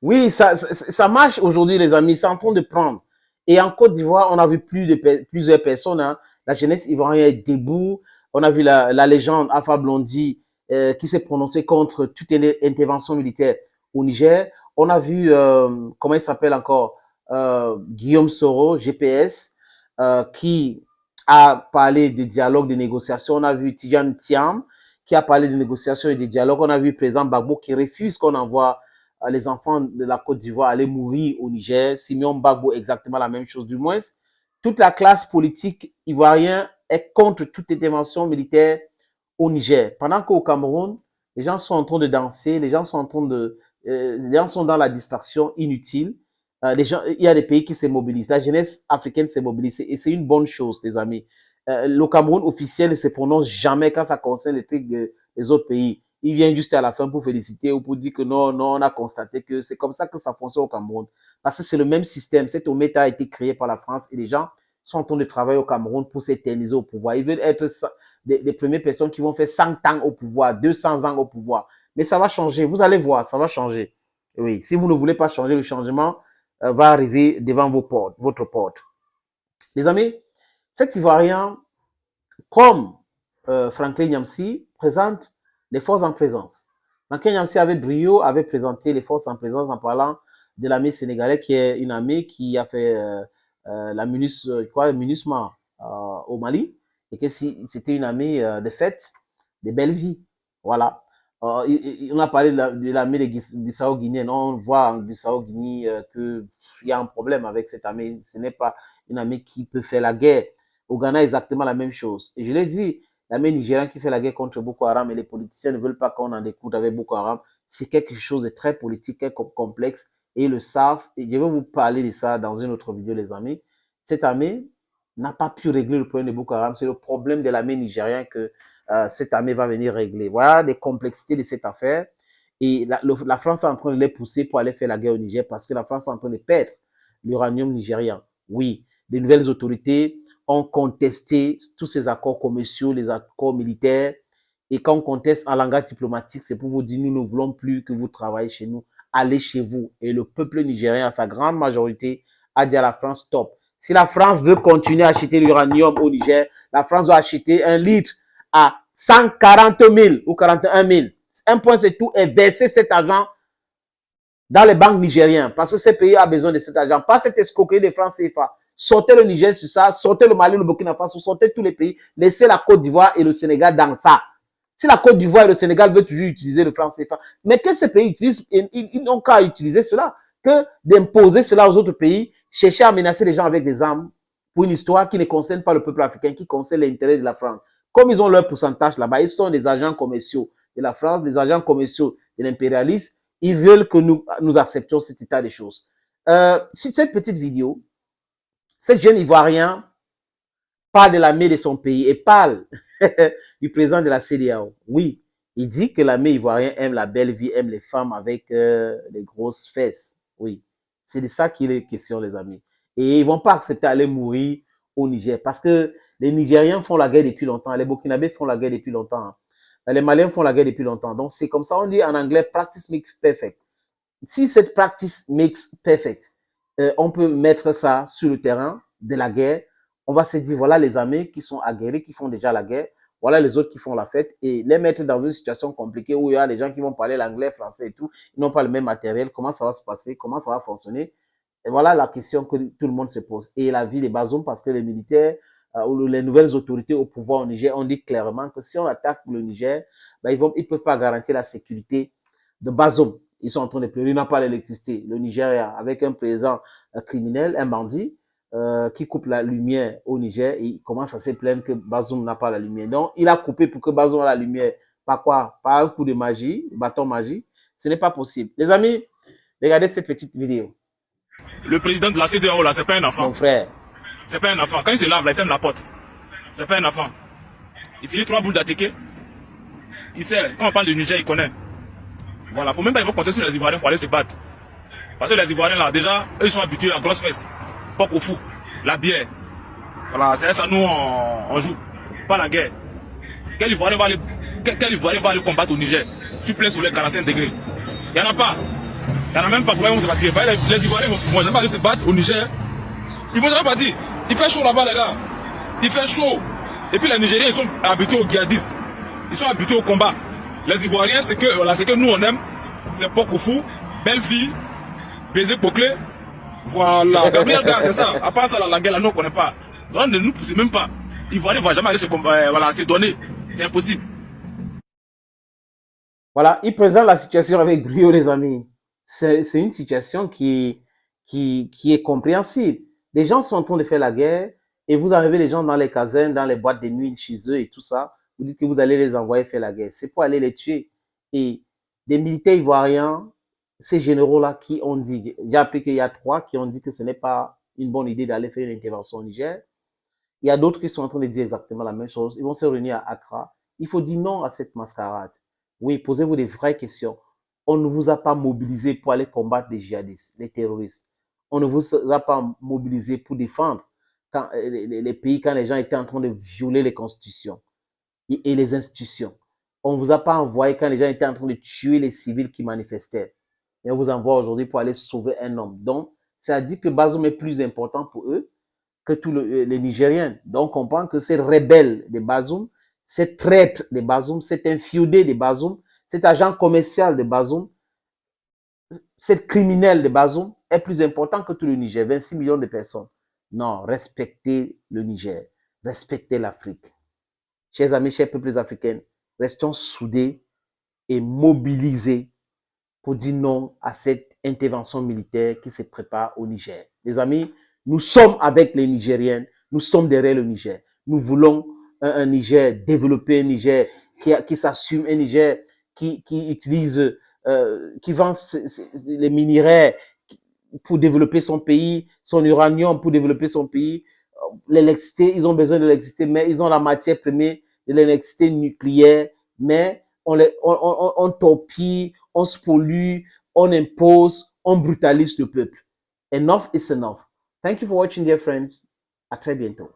Oui, ça marche aujourd'hui, les amis. C'est en train de prendre. Et en Côte d'Ivoire, on a vu plusieurs personnes. Hein. La jeunesse ivoirienne est debout. On a vu la légende Alpha Blondy qui s'est prononcée contre toute intervention militaire au Niger. On a vu, comment il s'appelle encore, Guillaume Soro, GPS, qui a parlé de dialogue, de négociation. On a vu Tidjane Thiam qui a parlé de négociation et de dialogue. On a vu le président Gbagbo qui refuse qu'on envoie les enfants de la Côte d'Ivoire allaient mourir au Niger. Simeon Gbagbo, exactement la même chose. Du moins, toute la classe politique ivoirienne est contre toute intervention militaire au Niger. Pendant qu'au Cameroun, les gens sont en train de danser, les gens sont en train de, les gens sont dans la distraction inutile. Il y a des pays qui se mobilisent. La jeunesse africaine s'est mobilisée et c'est une bonne chose, les amis. Le Cameroun officiel ne se prononce jamais quand ça concerne les trucs des autres pays. Il vient juste à la fin pour féliciter ou pour dire que non, on a constaté que c'est comme ça que ça fonctionne au Cameroun. Parce que c'est le même système. Cet OMETA a été créé par la France et les gens sont en train de travailler au Cameroun pour s'éterniser au pouvoir. Ils veulent être les premières personnes qui vont faire 100 ans au pouvoir, 200 ans au pouvoir. Mais ça va changer. Vous allez voir, ça va changer. Oui, si vous ne voulez pas changer, le changement va arriver devant votre porte. Les amis, cet Ivoirien, comme Franklin Nyamsi, présente les forces en présence. Franklin Nyamsi avec brio avait présenté les forces en présence en parlant de l'armée sénégalaise qui est une armée qui a fait la MINUSMA au Mali et que c'était une armée de fête, de belles vies. Voilà. On a parlé de l'armée de Bissau-Guinéenne. On voit en Bissau-Guinée qu'il y a un problème avec cette armée. Ce n'est pas une armée qui peut faire la guerre. Au Ghana, exactement la même chose. Et je l'ai dit, l'armée nigérienne qui fait la guerre contre Boko Haram et les politiciens ne veulent pas qu'on en découte avec Boko Haram. C'est quelque chose de très politique, très complexe et ils le savent. Et je vais vous parler de ça dans une autre vidéo, les amis. Cette armée n'a pas pu régler le problème de Boko Haram. C'est le problème de l'armée nigérienne que cette armée va venir régler. Voilà les complexités de cette affaire. Et la France est en train de les pousser pour aller faire la guerre au Niger parce que la France est en train de perdre l'uranium nigérien. Oui, les nouvelles autorités ont contesté tous ces accords commerciaux, les accords militaires. Et quand on conteste en langage diplomatique, c'est pour vous dire, nous ne voulons plus que vous travaillez chez nous. Allez chez vous. Et le peuple nigérien, à sa grande majorité, a dit à la France, stop. Si la France veut continuer à acheter l'uranium au Niger, la France doit acheter un litre à 140 000 ou 41 000. Un point, c'est tout. Et verser cet argent dans les banques nigériennes. Parce que ces pays ont besoin de cet argent. Pas cette escroquerie de France CFA. Sortez le Niger sur ça. Sortez le Mali, le Burkina Faso. Sortez tous les pays. Laissez la Côte d'Ivoire et le Sénégal dans ça. Si la Côte d'Ivoire et le Sénégal veulent toujours utiliser le franc CFA, mais que ces pays utilisent, ils n'ont qu'à utiliser cela, que d'imposer cela aux autres pays, chercher à menacer les gens avec des armes pour une histoire qui ne concerne pas le peuple africain, qui concerne l'intérêt de la France. Comme ils ont leur pourcentage là-bas, ils sont des agents commerciaux de la France, des agents commerciaux de l'impérialisme, ils veulent que nous acceptions cet état des choses. Sur cette petite vidéo, cette jeune Ivoirien parle de l'armée de son pays et parle du président de la CEDEAO. Oui, il dit que l'armée ivoirienne aime la belle vie, aime les femmes avec les grosses fesses. Oui, c'est de ça qu'il est question, les amis. Et ils ne vont pas accepter d'aller mourir au Niger parce que les Nigériens font la guerre depuis longtemps, les Burkinabés font la guerre depuis longtemps, les Maliens font la guerre depuis longtemps. Donc, c'est comme ça, on dit en anglais, practice makes perfect. Si cette practice makes perfect, on peut mettre ça sur le terrain de la guerre. On va se dire, voilà les armées qui sont aguerries, qui font déjà la guerre. Voilà les autres qui font la fête et les mettre dans une situation compliquée où il y a des gens qui vont parler l'anglais, français et tout. Ils n'ont pas le même matériel. Comment ça va se passer? Comment ça va fonctionner? Et voilà la question que tout le monde se pose. Et la vie des Bazoum, parce que les militaires ou les nouvelles autorités au pouvoir au Niger ont dit clairement que si on attaque le Niger, ben ils peuvent pas garantir la sécurité de Bazoum. Ils sont en train de pleurer. Ils n'ont pas l'électricité. Le Nigeria, avec un président criminel, un bandit, qui coupe la lumière au Niger et il commence à se plaindre que Bazoum n'a pas la lumière. Donc, il a coupé pour que Bazoum ait la lumière. Par quoi? Par un coup de magie, bâton magique. Ce n'est pas possible. Les amis, regardez cette petite vidéo. Le président de la CEDEAO, là, c'est pas un enfant. Mon frère. C'est pas un enfant. Quand il se lave, là, il ferme la porte. C'est pas un enfant. Il finit 3 boules d'attaquer. Il sait, quand on parle de Niger, il connaît. Voilà, faut même pas compter sur les Ivoiriens pour aller se battre. Parce que les Ivoiriens, là, déjà, eux, ils sont habitués à grosse fesse. Pas au fou, la bière. Voilà, c'est ça, nous, on joue. Pas la guerre. Quel Ivoirien va aller combattre au Niger sur plein soleil 45 degrés? Il n'y en a pas. Il n'y en a même pas, pour se battre. Les Ivoiriens vont jamais aller se battre au Niger. Ils vont jamais partir. Il fait chaud là-bas, les gars. Il fait chaud. Et puis les Nigériens, ils sont habitués au guiadisme. Ils sont habitués au combat. Les Ivoiriens, c'est que, voilà, c'est que nous, on aime. C'est Pokofou, belle fille, baiser bouclé. Voilà. Gabriel Gars, c'est ça. À part ça, la guerre, là, nous, on ne connaît pas. On ne nous pousse même pas. Ivoirien ne va jamais aller se donner. C'est impossible. Voilà, il présente la situation avec brio, les amis. C'est une situation qui est compréhensible. Les gens sont en train de faire la guerre et vous arrivez les gens dans les casernes, dans les boîtes de nuit chez eux et tout ça. Vous dites que vous allez les envoyer faire la guerre. C'est pour aller les tuer. Et des militaires ivoiriens, ces généraux-là qui ont dit, j'ai appris qu'il y a 3 qui ont dit que ce n'est pas une bonne idée d'aller faire une intervention au Niger. Il y a d'autres qui sont en train de dire exactement la même chose. Ils vont se réunir à Accra. Il faut dire non à cette mascarade. Oui, posez-vous des vraies questions. On ne vous a pas mobilisé pour aller combattre les djihadistes, les terroristes. On ne vous a pas mobilisé pour défendre les pays quand les gens étaient en train de violer les constitutions et les institutions. On ne vous a pas envoyé quand les gens étaient en train de tuer les civils qui manifestaient. Et on vous envoie aujourd'hui pour aller sauver un homme. Donc, ça dit que Bazoum est plus important pour eux que tous les Nigériens. Donc, on comprend que ces rebelles de Bazoum, ces traîtres de Bazoum, cet infidèle de Bazoum, cet agent commercial de Bazoum, cet criminel de Bazoum est plus important que tout le Niger. 26 millions de personnes. Non, respectez le Niger. Respectez l'Afrique. Chers amis, chers peuples africains, restons soudés et mobilisés pour dire non à cette intervention militaire qui se prépare au Niger. Les amis, nous sommes avec les Nigériens, nous sommes derrière le Niger. Nous voulons un Niger développé, un Niger qui s'assume, un Niger qui utilise, qui vend les minerais pour développer son pays, son uranium pour développer son pays. L'électricité, ils ont besoin de l'électricité, mais ils ont la matière première de l'électricité nucléaire, mais on torpille, on spolie, on impose, on brutalise le peuple. Enough is enough. Thank you for watching, dear friends. À très bientôt.